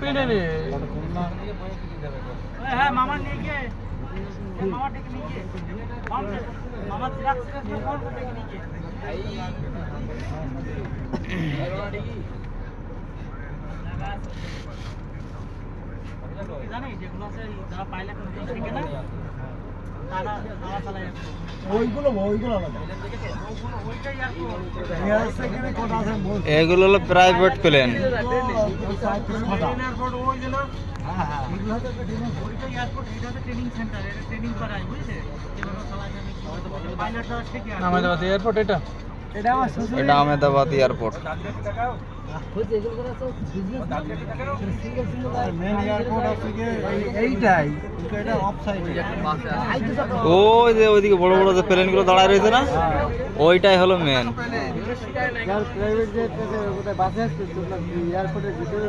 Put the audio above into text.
পেনে রে হ্যাঁ মামা নিয়ে গিয়ে মামা টেকে নিয়ে গিয়ে মামা সিরাজ সিরাজ ফোন করে টেকে নিয়ে গিয়ে জানি যেগুলো আছে যারা পাইলট থেকে না তারা হাওয়া চালায় ওইগুলো আলাদা ওইটাই আর এগুলো হলো প্রাইভেট প্লেন। এয়ারপোর্ট ওই যে না ওইটাই এয়ারপোর্ট এটা হচ্ছে ট্রেনিং সেন্টার এটা ট্রেনিং করায় বুঝলে কিভাবে চালায় যাবে পাইলটরা ঠিক আছে আহমেদাবাদ এয়ারপোর্ট এটা এটা আহমেদাবাদ এয়ারপোর্ট। মেন এয়ারপোর্ট আছে এইটাই এটা অফ সাইডে ওই যে ওইদিকে বড় বড় যে প্লেনগুলো দাঁড়ায় রয়েছে না, ওইটাই হলো মেন। প্রাইভেট জেট আছে ওটা বাসে আসছে এয়ারপোর্টের ভিতরে